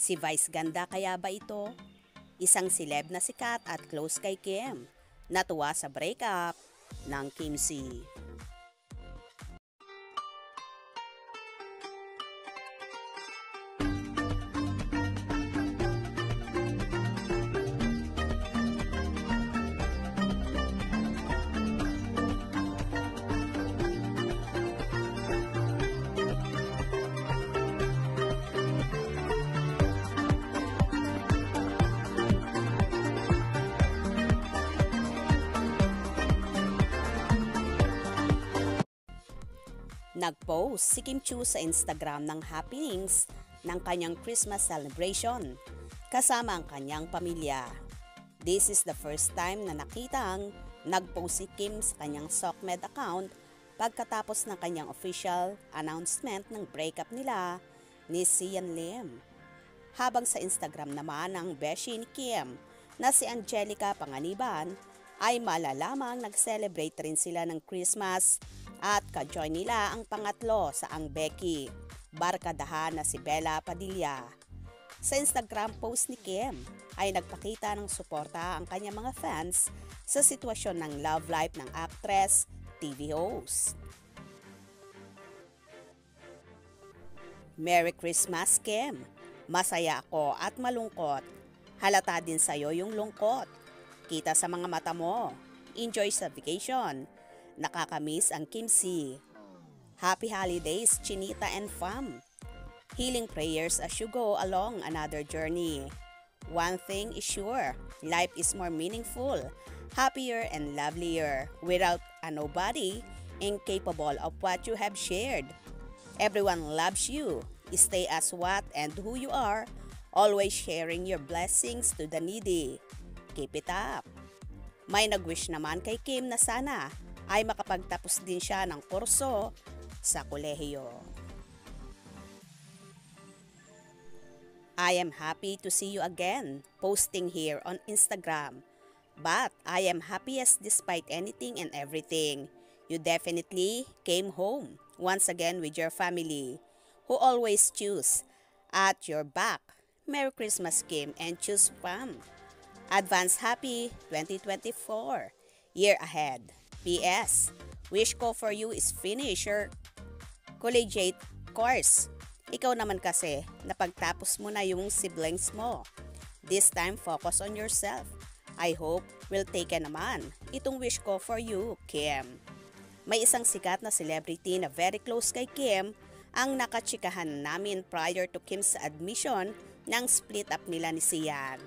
Si Vice ganda kaya ba ito? Isang celeb na sikat at close kay Kim. Natuwa sa breakup ng Kim C. Nag-post si Kim Chiu sa Instagram ng happenings ng kanyang Christmas celebration kasama ang kanyang pamilya. This is the first time na nakitang nag-post si Kim sa kanyang SOCMED account pagkatapos ng kanyang official announcement ng breakup nila ni Sian Lim. Habang sa Instagram naman ng beshi ni Kim na si Angelica Panganiban ay malalamang nag-celebrate rin sila ng Christmas at ka-join nila ang pangatlo sa ang Becky, barkadahan na si Bella Padilla. Sa Instagram post ni Kim ay nagpakita ng suporta ang kanyang mga fans sa sitwasyon ng love life ng actress, TV host. Merry Christmas, Kim! Masaya ako at malungkot. Halata din sa'yo yung lungkot. Kita sa mga mata mo. Enjoy sa vacation. Nakakamiss ang Kim C. Happy holidays, Chinita and fam. Healing prayers as you go along another journey. One thing is sure, life is more meaningful, happier and lovelier without a nobody incapable of what you have shared. Everyone loves you. Stay as what and who you are, always sharing your blessings to the needy. Keep it up. May nag-wish naman kay Kim na sana ay makapagtapos din siya ng kurso sa kolehiyo. I am happy to see you again, posting here on Instagram. But I am happiest despite anything and everything. You definitely came home once again with your family, who always choose at your back. Merry Christmas, Kim, and choose fam. Advance happy 2024 year ahead. P.S. Wish ko for you is finish your collegiate course. Ikaw naman kasi, napagtapos mo na yung siblings mo. This time, focus on yourself. I hope will take naman itong wish ko for you, Kim. May isang sikat na celebrity na very close kay Kim ang nakachikahan namin prior to Kim's admission ng split up nila ni Sian.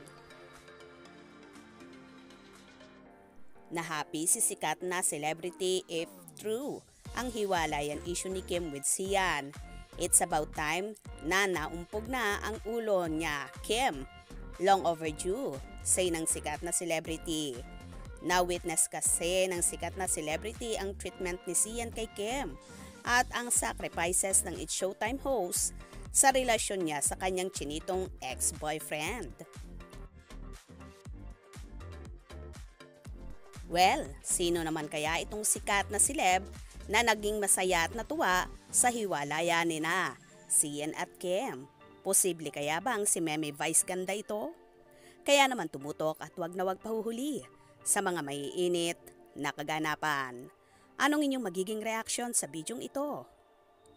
Na happy si sikat na celebrity if true ang hiwalayan issue ni Kim with Sian. It's about time na naumpog na ang ulo niya, Kim. Long overdue, say ng sikat na celebrity. Na-witness kasi ng sikat na celebrity ang treatment ni Sian kay Kim at ang sacrifices ng It's Showtime host sa relasyon niya sa kanyang chinitong ex-boyfriend. Well, sino naman kaya itong sikat na celeb na naging masaya at natuwa sa hiwalayan nina Sian at Kim? Posible kaya bang si Meme Vice ganda ito? Kaya naman tumutok at wag na wag pahuhuli sa mga maiinit na kaganapan. Anong inyong magiging reaksyon sa bidyong ito?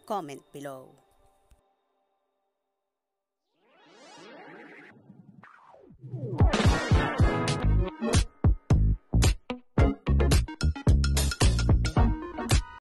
Comment below.